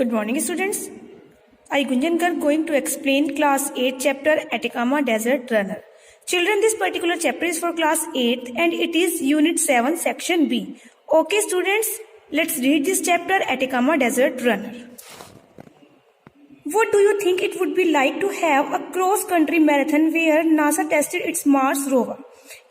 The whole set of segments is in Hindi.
Good morning, students. I, Gunjan Garg, going to explain class 8 chapter Atacama Desert Runner. Children, this particular chapter is for class 8 and it is unit 7 section B. Okay, students, let's read this chapter Atacama Desert Runner. What do you think it would be like to have a cross-country marathon where NASA tested its Mars rover?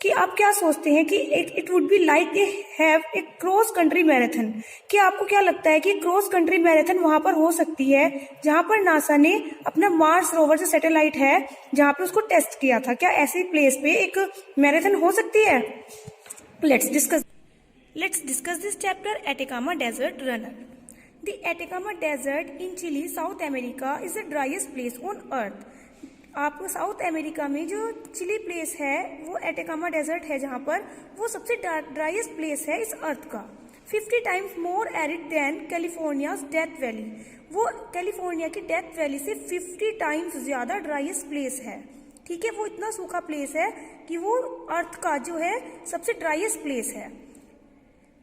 कि आप क्या सोचते हैं कि it would be like A have a cross country marathon. कि आपको क्या लगता है कि क्रॉस कंट्री मैराथन वहां पर हो सकती है जहां पर नासा ने अपना मार्स रोवर से सैटेलाइट है जहां पर उसको टेस्ट किया था? क्या ऐसी प्लेस पे एक मैराथन हो सकती है? Let's discuss this chapter Atacama desert runner. The Atacama Desert in Chile, South America is the driest place on earth. आपको साउथ अमेरिका में जो चिली प्लेस है वो एटाकामा डेजर्ट है जहां पर वो सबसे ड्राइएस्ट प्लेस है इस अर्थ का. 50 times more arid than California's Death Valley. वो कैलिफोर्निया की डेथ वैली से 50 टाइम्स ज्यादा ड्राइएस्ट प्लेस है. ठीक है, वो इतना सूखा प्लेस है कि वो अर्थ का जो है सबसे ड्राइएस्ट प्लेस है.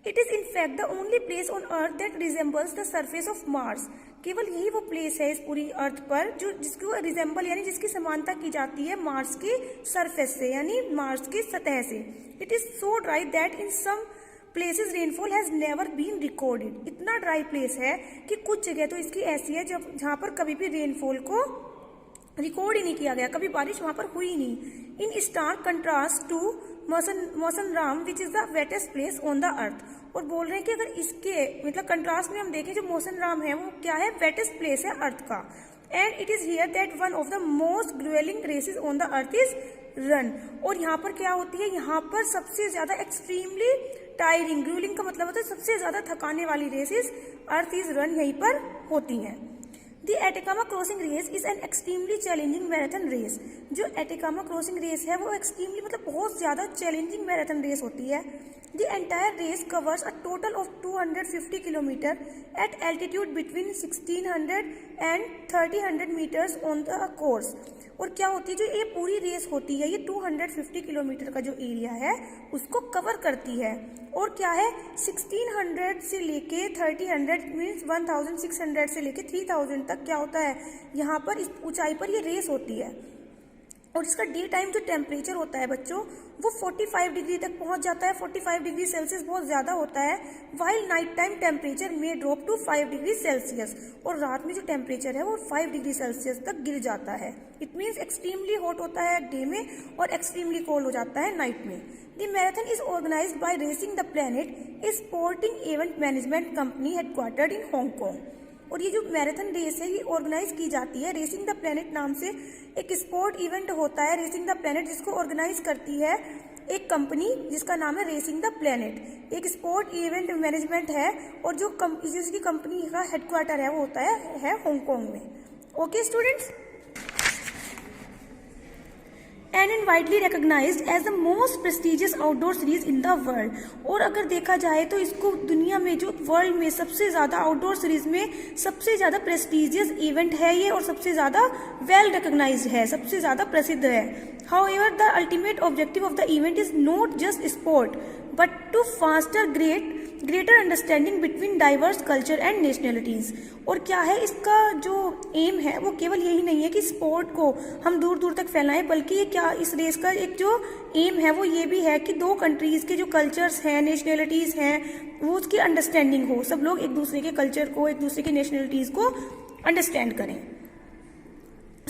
It is in fact the only place on earth that resembles the surface of Mars. केवल यही वो प्लेस है इस पूरी अर्थ पर जो जिसको रिजेंबल यानी जिसकी समानता की जाती है मार्स की सरफेस से यानी मार्स की सतह से. It is so dry that in some places rainfall has never been recorded. इतना ड्राई प्लेस है कि कुछ जगह तो इसकी ऐसी है जहां पर कभी भी रेनफॉल को रिकॉर्ड ही नहीं किया गया, कभी बारिश वहां पर हुई नहीं. In stark contrast to Mawsynram which is the wettest place on the earth. और बोल रहे हैं कि अगर इसके मतलब कंट्रास्ट में हम देखें जो मौसनराम है वो क्या है, वेटेस्ट प्लेस है अर्थ का. And it is here that one of the most gruelling races on the earth is run. और यहाँ पर क्या होती है, यहाँ पर सबसे ज्यादा एक्सट्रीमली टायरिंग, ग्रुएलिंग का मतलब होता है सबसे ज्यादा थकाने वाली रेसेस अर्थ इज रन यहीं पर होती हैं. The Atacama Crossing Race is an extremely challenging marathon race. जो Atacama Crossing Race है वो extremely मतलब बहुत ज्यादा challenging marathon race होती है. The entire race covers a total of 250 kilometer at altitude between 1600 and 3000 meters on the course. और क्या होती है जो ये पूरी रेस होती है ये 250 किलोमीटर का जो एरिया है उसको कवर करती है. और क्या है 1600 से लेके 3000 मीन्स 1600 से लेके 3000 तक क्या होता है यहाँ पर इस ऊंचाई पर ये रेस होती है. और इसका डे टाइम जो टेम्परेचर होता है बच्चों वो 45 डिग्री तक पहुंच जाता है. 45 डिग्री सेल्सियस बहुत ज्यादा होता है. वाइल नाइट टाइम टेम्परेचर में ड्रॉप टू 5 डिग्री सेल्सियस. और रात में जो टेम्परेचर है वो 5 डिग्री सेल्सियस तक गिर जाता है. इट मीन्स एक्सट्रीमली हॉट होता है डे में और एक्सट्रीमली कोल्ड हो जाता है नाइट में. The marathon is organised by racing the planet, a sporting event management company headquartered in Hong Kong. और ये जो मैराथन रेस है ये ऑर्गेनाइज की जाती है रेसिंग द प्लेनेट नाम से. एक स्पोर्ट इवेंट होता है रेसिंग द प्लेनेट जिसको ऑर्गेनाइज करती है एक कंपनी जिसका नाम है रेसिंग द प्लेनेट. एक स्पोर्ट इवेंट मैनेजमेंट है और जो जिसकी कंपनी का हेडक्वार्टर है वो होता है हांगकांग में. Okay students, and widely recognized as the most prestigious outdoor series in the world. और अगर देखा जाए तो इसको दुनिया में जो वर्ल्ड में सबसे ज्यादा आउटडोर सीरीज में सबसे ज्यादा प्रेस्टिजियस इवेंट है ये और सबसे ज्यादा वेल रिकॉग्नाइज्ड है, सबसे ज्यादा प्रसिद्ध है. However, the ultimate objective of the event is not just sport, but to foster greater understanding between diverse culture and nationalities. और क्या है इसका जो एम है वो केवल यही नहीं है कि स्पोर्ट को हम दूर दूर तक फैलाएं, बल्कि ये क्या इस रेस का एक जो एम है वो ये भी है कि दो कंट्रीज के जो कल्चर्स हैं, नेशनलिटीज हैं, वो उसकी अंडरस्टैंडिंग हो. सब लोग एक दूसरे के कल्चर को, एक दूसरे के नेशनलिटीज को अंडरस्टैंड करें.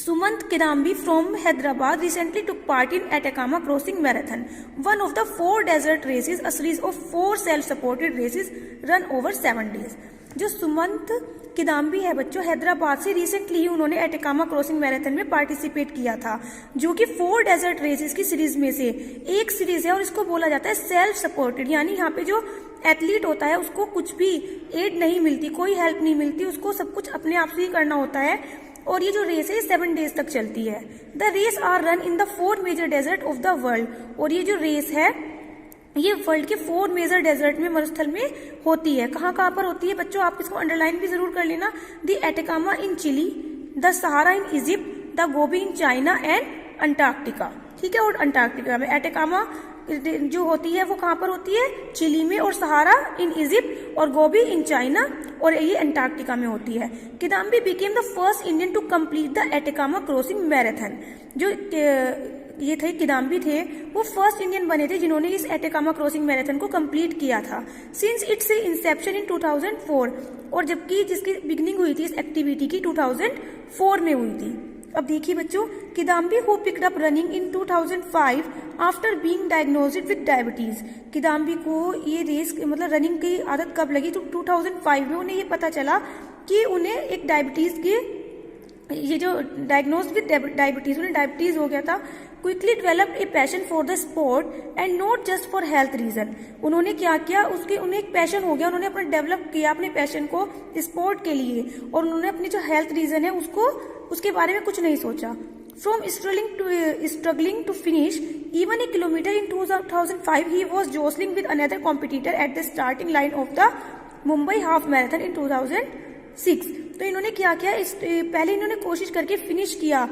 Sumant Kidambi from Hyderabad recently took part in Atacama Crossing Marathon, one of the 4 desert races, a series of 4 self-supported races run over 7 days. जो सुमंत किदाम्बी है बच्चों हैदराबाद से रिसेंटली ही उन्होंने एटाकामा क्रॉसिंग मैराथन में पार्टिसिपेट किया था जो कि 4 डेजर्ट रेसेस की सीरीज में से एक सीरीज है. और इसको बोला जाता है सेल्फ सपोर्टेड, यानी यहाँ पे जो एथलीट होता है उसको कुछ भी एड नहीं मिलती, कोई हेल्प नहीं मिलती, उसको सब कुछ अपने आप से ही करना होता है. और ये जो रेस है 7 डेज तक चलती है. The race are run in the 4 major desert of the world. और ये जो रेस है ये वर्ल्ड के 4 मेजर डेजर्ट में मरुस्थल में होती है. कहाँ कहाँ पर होती है बच्चों, आप इसको अंडरलाइन भी जरूर कर लेना. The Atacama in Chile, the Sahara in Egypt, the Gobi in China and Antarctica. ठीक है, और अंटार्कटिका में एटाकामा जो होती है वो कहाँ पर होती है, चिली में, और सहारा इन इजिप्ट, और गोबी इन चाइना, और ये अंटार्कटिका में होती है। Kidambi became the first Indian to complete the Atacama crossing marathon. जो ये थे किदाम्बी थे, वो फर्स्ट इंडियन बने थे जिन्होंने इस एटेकामा क्रॉसिंग मैराथन को कंप्लीट किया था सिंस इट्स इंसेप्शन इन 2004, और जबकि जिसकी बिगनिंग हुई थी इस एक्टिविटी की 2004 में हुई थी। अब देखिए बच्चों, Kidambi who picked up running in 2005 after being diagnosed with diabetes. Kidambi को ये रेस मतलब रनिंग की आदत कब लगी, तो 2005 में उन्हें ये पता चला कि उन्हें एक डायबिटीज की, ये जो डायग्नोज विद डायबिटीज, उन्हें डायबिटीज हो गया था। Quickly developed a passion for the sport and not just for health reason. उन्होंने क्या किया, उन्हें एक पैशन हो गया, उन्होंने अपने डेवलप किया अपने पैशन को स्पोर्ट के लिए, और उन्होंने अपनी जो हेल्थ रीजन है उसके बारे में कुछ नहीं सोचा। From struggling to finish even a kilometer in 2005, he was jostling with another competitor at the starting line of the Mumbai half marathon in 2006। तो इन्होंने क्या किया, पहले इन्होंने कोशिश करके फिनिश किया,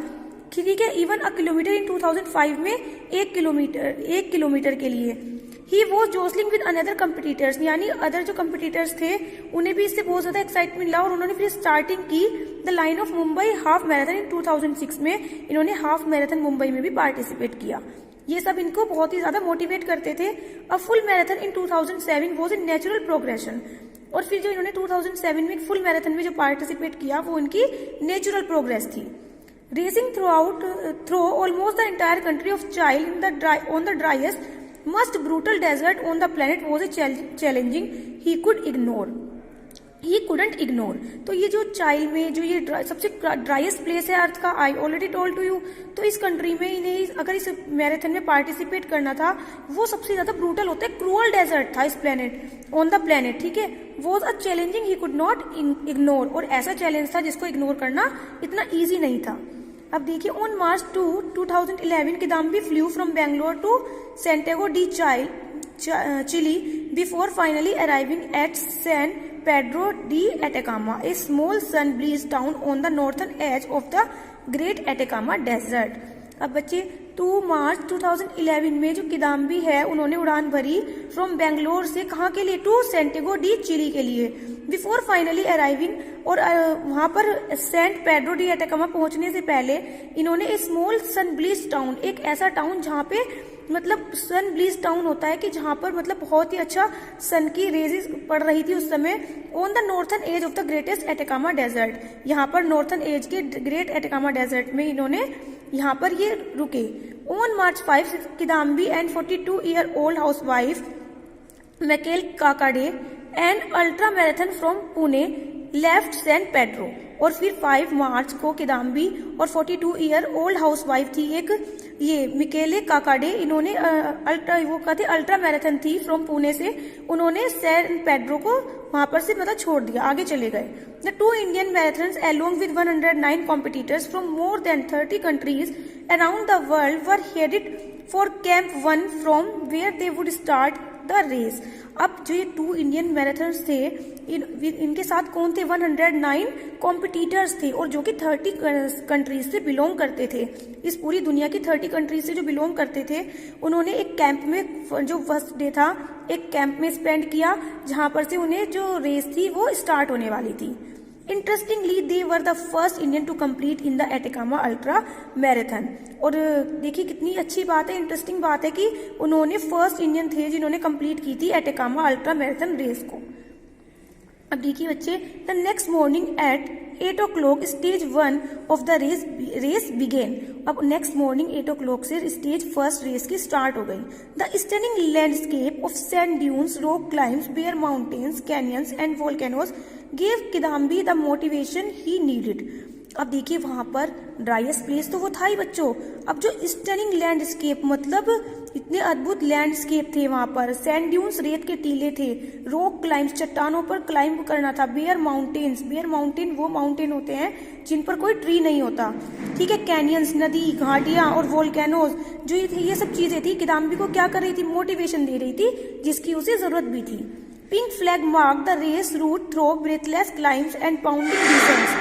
ठीक है, इवन अ किलोमीटर इन 2005 में एक किलोमीटर के लिए। He was jostling with another competitors, यानी अदर जो कंपिटिटर्स थे उन्हें भी इससे बहुत ज्यादा एक्साइटमेंट मिला, और उन्होंने फिर स्टार्टिंग की the line of Mumbai half marathon इन 2006 में। इन्होंने हाफ मैराथन मुंबई में भी पार्टिसिपेट किया। ये सब इनको बहुत ही ज्यादा मोटिवेट करते थे। A full marathon in 2007 was a natural progression, और फिर जो इन्होंने 2007 में फुल मैराथन में जो पार्टिसिपेट किया वो इनकी नेचुरल प्रोग्रेस थी। Racing through almost the entire country of child on the driest most brutal desert on the planet was a challenging he couldn't ignore. तो ये जो चाइल्ड में जो ये सबसे ड्राइएस्ट प्लेस है अर्थ का, I already told to you, तो इस कंट्री में इन्हें अगर इस मैराथन में पार्टिसिपेट करना था, वो सबसे ज्यादा ब्रूटल होता है, क्रूअल डेजर्ट था इस प्लेनेट ऑन द प्लेनेट, ठीक है, was a challenging he could not ignore, और ऐसा चैलेंज था जिसको इग्नोर करना इतना ईजी नहीं था। अब देखिए, on March 2011 Kidambi flew from Bangalore to Santiago de Chile before finally arriving at San Pedro de Atacama, a small sun bleached town on the northern edge of the great Atacama desert. अब बच्चे 2 मार्च 2011 में जो किदाम्बी है उन्होंने उड़ान भरी फ्रॉम बैंगलोर से, कहाँ के लिए, टू सैंटियागो डी चिली के लिए, बिफोर फाइनली अराइविंग, और वहां पर सेंट पेड्रो डी एटेकामा पहुंचने से पहले इन्होंने ए स्मॉल सन-ब्लीच्ड टाउन, एक ऐसा टाउन जहाँ पे मतलब सन ब्लीच टाउन होता है कि जहां पर मतलब बहुत ही अच्छा सन की रेजेस पड़ रही थी उस समय, on the northern edge of the greatest Atacama desert. यहाँ पर नॉर्थर्न एज के ग्रेट एटेकामा डेजर्ट में इन्होंने यहाँ पर ये रुके। On March 5 Kidambi and 42-year old housewife Mikale Kakade and ultra marathon from Pune left San Pedro. और फिर 5 मार्च को किदाम्बी और 42-year old हाउसवाइफ थी एक ये मिकेले काकाडे, इन्होंने अल्ट्रा मैराथन थी फ्रॉम पुणे से, उन्होंने सैन पेड्रो को वहां पर से मतलब छोड़ दिया, आगे चले गए। The 2 Indian marathons along with 109 competitors from more than 30 countries around the world were headed for Camp 1 from where they would start the race। अब जो ये 2 इंडियन मैराथन्स थे, इनके साथ कौन थे, 109 कॉम्पिटिटर्स थे, और जो कि 30 कंट्रीज से बिलोंग करते थे, इस पूरी दुनिया की 30 कंट्रीज से जो बिलोंग करते थे, उन्होंने एक कैंप में, जो फर्स्ट डे था, एक कैंप में स्पेंड किया, जहां पर से उन्हें जो रेस थी वो स्टार्ट होने वाली थी। Interestingly they were the first Indian to complete in the Atacama ultra marathon. और देखिए कितनी अच्छी बात है, इंटरेस्टिंग बात है कि उन्होंने फर्स्ट इंडियन थे जिन्होंने कंप्लीट की थी एटेकामा अल्ट्रा मैराथन रेस को। अब देखिए बच्चे, the next morning at 8 o'clock stage 1 of the race began. अब नेक्स्ट मॉर्निंग 8 o'clock से स्टेज फर्स्ट रेस की स्टार्ट हो गई। The stunning landscape of sand dunes, rock climbs, bare mountains, canyons and volcanoes gave Kidambi the motivation he needed. अब देखिए वहां पर ड्राइएस्ट प्लेस तो वो था ही बच्चों, अब जो स्टनिंग लैंडस्केप मतलब इतने अद्भुत लैंडस्केप थे वहां पर, सैंड ड्यून्स रेत के टीले थे, रॉक क्लाइम्स चट्टानों पर क्लाइंब करना था, बेयर माउंटेन्स, बेयर माउंटेन वो माउंटेन होते हैं जिन पर कोई ट्री नहीं होता, ठीक है, कैनियंस नदी घाटियां, और वोल्केनोज, जो ये सब चीजें थी किदाम्बी को क्या कर रही थी, मोटिवेशन दे रही थी, जिसकी उसे जरूरत भी थी। Pink flag mark the race route through breathless climbs and pounding descents.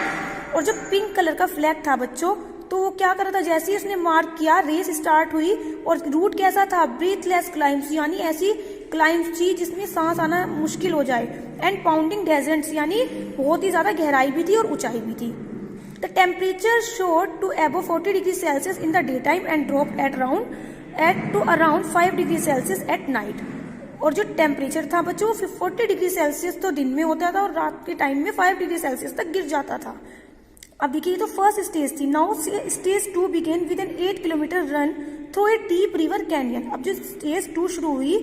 और जो पिंक कलर का फ्लैग था बच्चों, तो वो क्या कर रहा था, जैसे ही उसने मार्क किया रेस स्टार्ट हुई और रूट कैसा था, ब्रीथलेस क्लाइम्स, यानी ऐसी क्लाइम्स थी जिसमें सांस आना मुश्किल हो जाए, एंड पाउंडिंग डेजर्ट्स, यानी बहुत ही ज्यादा गहराई भी थी और ऊंचाई भी थी। The temperature showed to above 40 degree Celsius in the day time and drop to around 5 degree Celsius at night. और जो टेम्परेचर था बच्चों 40 डिग्री सेल्सियस तो दिन में होता था और रात के टाइम में 5 डिग्री सेल्सियस तक गिर जाता था। अब देखिए तो फर्स्ट स्टेज थी। Now stage 2 began with an 8 kilometre run through a deep river canyon. अब जो स्टेज 2 शुरू हुई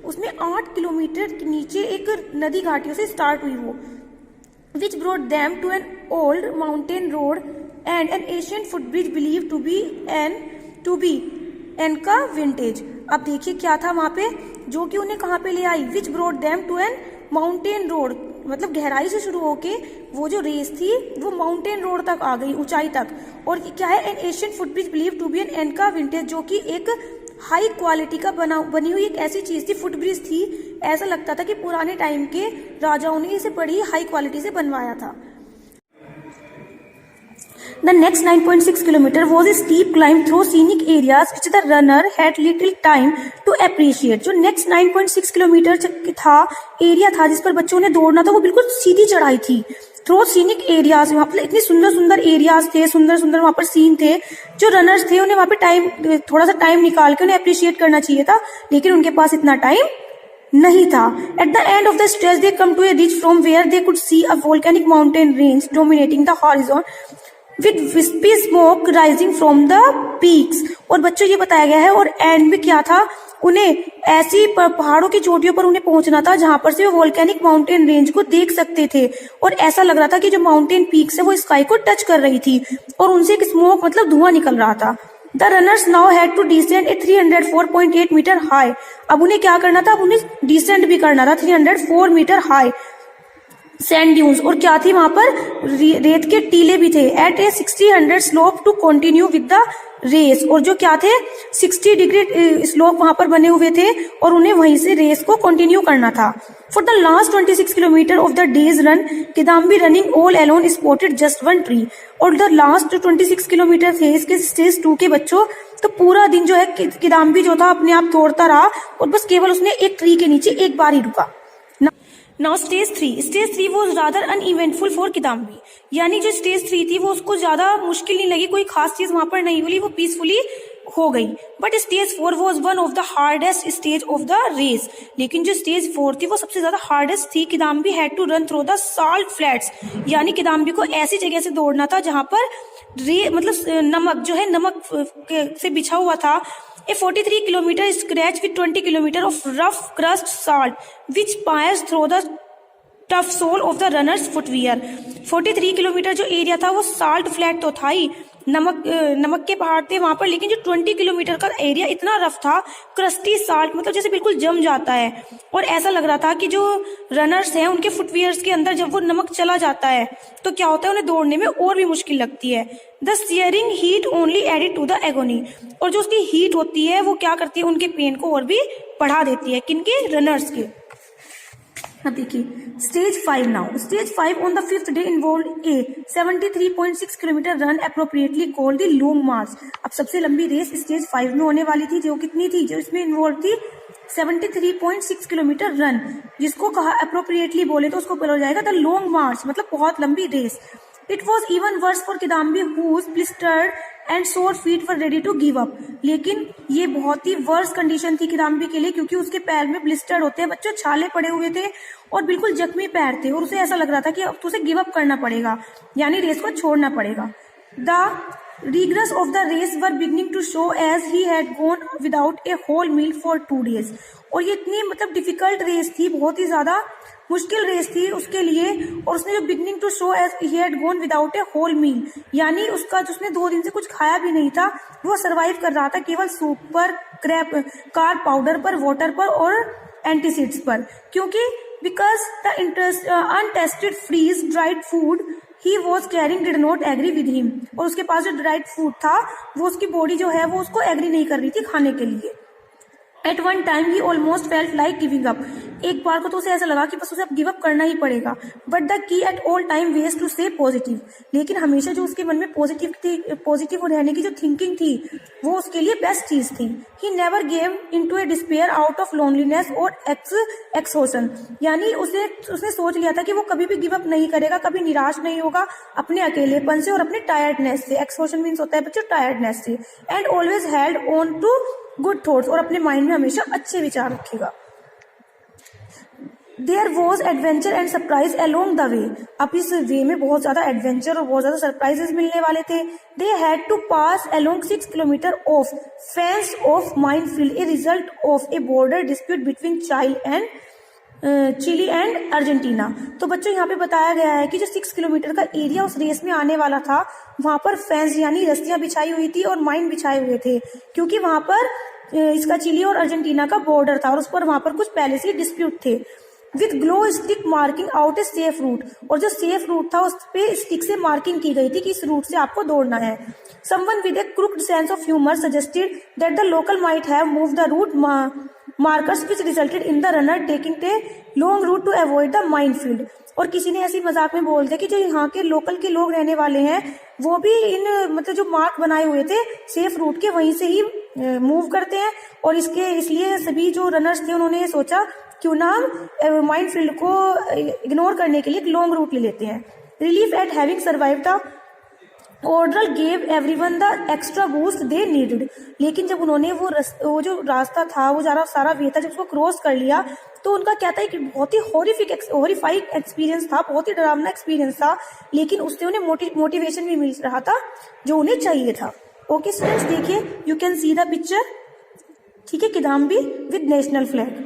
उसमें 8 किलोमीटर के नीचे एक नदी घाटियों से स्टार्ट हुई वो, which brought them to an old mountain road and an ancient footbridge believe to be Inca vintage. अब देखिए क्या था वहां पे, जो कि उन्हें कहाँ पे ले आई, which brought them to an mountain road, मतलब गहराई से शुरू होके वो जो रेस थी वो माउंटेन रोड तक आ गई, ऊंचाई तक। और क्या है, an Asian footbridge believe to be an Inca vintage, जो कि एक हाई क्वालिटी का बनी हुई एक ऐसी चीज थी, फुटब्रिज थी, ऐसा लगता था कि पुराने टाइम के राजाओं ने इसे बड़ी हाई क्वालिटी से बनवाया था। The next 9.6 kilometer was a steep climb through scenic areas which the runner had little time to appreciate। जो next 9.6 किलोमीटर था एरिया था जिस पर बच्चों ने दौड़ना था, वो बिल्कुल सीधी चढ़ाई थी। थ्रू सीनिक एरियाज, वहाँ पर इतने सुंदर सुंदर एरियाज थे, सुंदर सुंदर वहाँ पर सीन थे। जो रनर्स थे उन्हें वहाँ पे थोड़ा सा टाइम निकाल के उन्हें अप्रिशिएट करना चाहिए था, लेकिन उनके पास इतना टाइम नहीं था। At the end of the stretch they came to a reach from where they could see a volcanic mountain range dominating the horizon with wispy smoke rising from the peaks. और बच्चों ये बताया गया है, और एंड में क्या था, उन्हें ऐसी पहाड़ों की चोटियों पर उन्हें पहुंचना था जहां पर से वो वोल्केनिक माउंटेन रेंज को देख सकते थे, और ऐसा लग रहा था कि जो माउंटेन पीक्स है वो स्काई को टच कर रही थी और उनसे एक स्मोक मतलब धुआं निकल रहा था। The runners now had to descend a 304.8 metre high. अब उन्हें क्या करना था, अब उन्हें डिसेंड भी करना था 304 मीटर हाई सैंड ड्यून्स, और क्या थी वहां पर रेत के टीले भी थे। At a 60 slope to continue with the race, और जो क्या थे 60 डिग्री स्लोप वहां पर बने हुए थे और उन्हें वहीं से रेस को कंटिन्यू करना था। For the last 26 kilometre of the days run Kidambi running all alone spotted just one tree. और द लास्ट 26 किलोमीटर थे इसके स्टेज 2 के बच्चों, तो पूरा दिन जो है किदाम्बी जो था अपने आप दौड़ता रहा और बस केवल उसने एक ट्री के नीचे एक बार ही रुका। Now stage 3 was rather uneventful for Kidambi, यानी जो स्टेज 3 थी वो उसको ज्यादा मुश्किल नहीं लगी, कोई खास चीज वहां पर नहीं हुई, वो पीसफुली हो गई। But stage 4 was one of the hardest stage of the race, लेकिन जो स्टेज 4 थी वो सबसे ज्यादा हार्डेस्ट थी। Kidambi had to run through the salt flats, यानी किदाम्बी को ऐसी जगह से दौड़ना था जहां पर मतलब नमक जो है नमक से बिछा हुआ था। A 43 kilometer stretch with 20 kilometer of rough crust salt which pierced through the tough sole of the runner's footwear। 43 kilometre जो एरिया था वो साल्ट फ्लैट तो था ही, नमक के पहाड़ थे वहां पर, लेकिन जो 20 किलोमीटर का एरिया इतना रफ था, क्रस्टी साल्ट मतलब जैसे बिल्कुल जम जाता है, और ऐसा लग रहा था कि जो रनर्स हैं उनके फुटवियर्स के अंदर जब वो नमक चला जाता है तो क्या होता है, उन्हें दौड़ने में और भी मुश्किल लगती है। The searing heat only added to the agony, और जो उसकी हीट होती है वो क्या करती है, उनके पेन को और भी बढ़ा देती है, किनके, रनर्स के। अब देखिए stage 5 now. Stage 5 on the 5th day involve a 73.6 kilometre run appropriately called the long march. अब सबसे लंबी रेस स्टेज 5 में होने वाली थी, जो कितनी थी, जो इसमें इन्वॉल्व थी 73.6 किलोमीटर रन, जिसको कहा अप्रोप्रिएटली बोले तो उसको बोला जाएगा द लॉन्ग मार्च, मतलब बहुत लंबी race. It was even worse for Kidambi whose blistered and sore feet were ready to give up. लेकिन ये बहुत ही वर्स कंडीशन थी किदाम्बी के लिए, क्योंकि उसके पैर में ब्लिस्टर्ड होते हैं बच्चों, छाले पड़े हुए थे और बिल्कुल जख्मी पैर थे, और उसे ऐसा लग रहा था कि अब तो उसे गिव अप करना पड़ेगा, यानी रेस को छोड़ना पड़ेगा। The rigours of the race were beginning to show as he had gone without a whole meal for 2 days। और ये इतनी मतलब डिफिकल्ट रेस थी, बहुत ही ज्यादा मुश्किल रेस थी उसके लिए, और उसने जो beginning to show as he had gone without a whole meal, यानी उसका जो उसने 2 दिन से कुछ खाया भी नहीं था, वो सरवाइव कर रहा था केवल सूप पर, कार्ब पाउडर पर, वाटर पर और एंटीसिड्स पर, क्योंकि because the untested freeze dried food he was carrying did not agree with him. और उसके पास जो ड्राइड फूड था वो उसकी बॉडी जो है वो उसको एग्री नहीं कर रही थी खाने के लिए। At one time he almost felt like giving up. एक बार को तो उसे ऐसा लगा कि बस उसे अब गिव अप करना ही पड़ेगा. But the key at all time ways to stay positive. लेकिन हमेशा जो उसके मन में पॉजिटिव रहने की जो थिंकिंग थी वो उसके लिए बेस्ट चीज थी. He never gave into a despair out of loneliness or exhaustion. यानी उसने सोच लिया था कि वो कभी भी गिव अप नहीं करेगा, कभी निराश नहीं होगा अपने अकेलेपन से और अपने टायर्डनेस से. एक्सोशन मीन्स होता है बच्चों टायर्डनेस से. And always held on to good thoughts, और अपने माइंड में हमेशा अच्छे विचार रखेगा. There was adventure and surprise along the way. अब इस वे में बहुत ज्यादा एडवेंचर और बहुत ज्यादा सरप्राइजेस मिलने वाले थे. They had to pass along 6 kilometre of fence of minefield, a result of a border dispute between Chile and Argentina. तो बच्चों यहाँ पे बताया गया है कि जो 6 किलोमीटर का एरिया उस रेस में आने वाला था वहां पर फेंस यानी रस्सियां बिछाई हुई थी और माइन बिछाए हुए थे, क्योंकि वहां पर इसका चिली और अर्जेंटीना का बॉर्डर था और उस पर वहां पर कुछ पहले से डिस्प्यूट थे. With glow stick marking out a safe route, और जो सेफ रूट था उस पे स्टिक से मार्किंग की गई थी कि इस रूट से आपको दौड़ना है. Someone with a crooked sense of humor suggested that the local might have moved the route markers which resulted in the runner taking a long route to avoid the minefield. और किसी ने ऐसी मजाक में बोल दिया कि जो यहाँ के लोकल के लोग रहने वाले हैं वो भी इन मतलब जो मार्क बनाए हुए थे सेफ रूट के वहीं से ही मूव करते हैं, और इसलिए सभी जो रनर्स थे उन्होंने ये सोचा क्यों ना हम माइनफील्ड को इग्नोर करने के लिए एक लॉन्ग रूट ले लेते हैं. Relief eight having survive the order gave everyone the extra boost they needed. लेकिन जब उन्होंने वो जो रास्ता था वो सारा वे था जब उसको क्रॉस कर लिया तो उनका क्या था कि बहुत ही हॉरिफाइंग एक्सपीरियंस था, बहुत ही डरावना एक्सपीरियंस था, लेकिन उससे उन्हें मोटिवेशन भी मिल रहा था जो उन्हें चाहिए था. ओके स्टूडेंट्स, देखिए you can see the picture. ठीक है, Kidambi with national flag.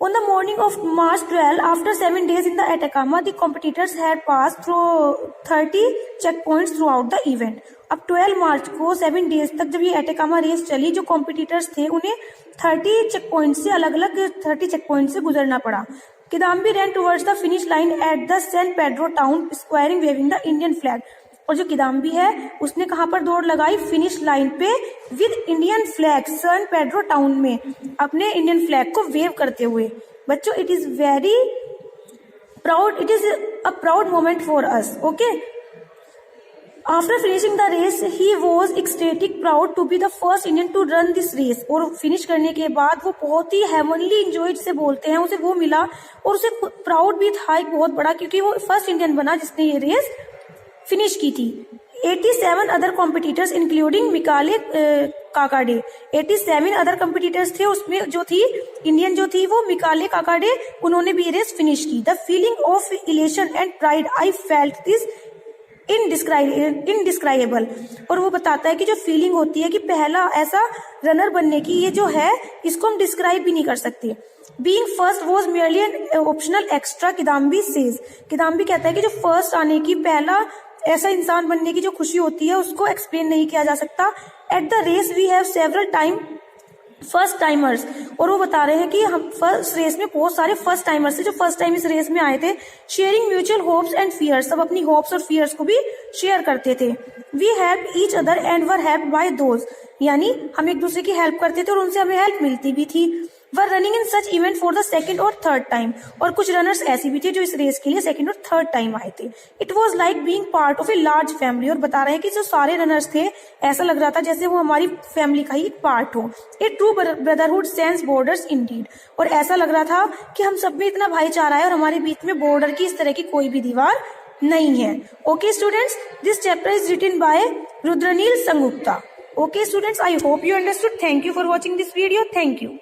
On the morning of March 12, after 7 days in the Atacama, the competitors had passed through 30 checkpoints throughout the event. अब 12 मार्च को 7 डेज तक जब ये एटेकामा रेस चली, जो कॉम्पिटिटर्स थे उन्हें 30 चेक पॉइंट से अलग-अलग 30 चेक पॉइंट से गुजरना पड़ा. Kidambi ran towards the finish line at the San Pedro town, squaring waving the Indian flag. और जो किदाम्बी है उसने कहां पर दौड़ लगाई? फिनिश लाइन पे with Indian flag, San Pedro town में अपने इंडियन फ्लैग को वेव करते हुए. बच्चों it is very proud, it is a proud moment for us. Okay, after finishing the race he was ecstatic proud to be the first Indian to run this race. और फिनिश करने के बाद वो बहुत ही हेवनली इंजॉय जिसे बोलते हैं उसे वो मिला, और उसे प्राउड भी था एक बहुत बड़ा, क्योंकि वो फर्स्ट इंडियन बना जिसने ये रेस फिनिश की थी. 87 other competitors including Mikale Kakade, 87 other competitors थे, उसमें जो थी इंडियन जो थी वो मिकाले काकाडे, उन्होंने भी रेस फिनिश की. The feeling of elation and pride I felt this indescribable. और वो बताता है कि जो फीलिंग होती है कि पहला ऐसा रनर बनने की, ये जो है इसको हम डिस्क्राइब भी नहीं कर सकते. Being first was merely an optional extra, Kidambi says. Kidambi कहता है कि जो फर्स्ट आने की, पहला ऐसा इंसान बनने की जो खुशी होती है उसको एक्सप्लेन नहीं किया जा सकता. At the race we have several time first timers. और वो बता रहे हैं कि हम फर्स्ट रेस में बहुत सारे फर्स्ट टाइमर्स थे जो फर्स्ट टाइम इस रेस में आए थे. Sharing mutual hopes and fears, सब अपनी होप्स और फियर्स को भी शेयर करते थे. We help each other and were help by those, यानी हम एक दूसरे की हेल्प करते थे और उनसे हमें हेल्प मिलती भी थी. Were running in such event for the second और थर्ड टाइम, और कुछ रनर्स ऐसे भी थे जो इस रेस के लिए सेकंड और थर्ड टाइम आए थे. It was like being part of a large family. और बता रहे हैं कि जो सारे रनर्स थे ऐसा लग रहा था जैसे वो हमारी फैमिली का ही एक पार्ट हो. A true brotherhood sense borders indeed, और ऐसा लग रहा था कि हम सब में इतना भाईचारा है और हमारे बीच में बॉर्डर की इस तरह की कोई भी दीवार नहीं है. Okay students, this chapter is written by Rudranil Sengupta. Okay students, I hope you understood. Thank you for watching this video. Thank you.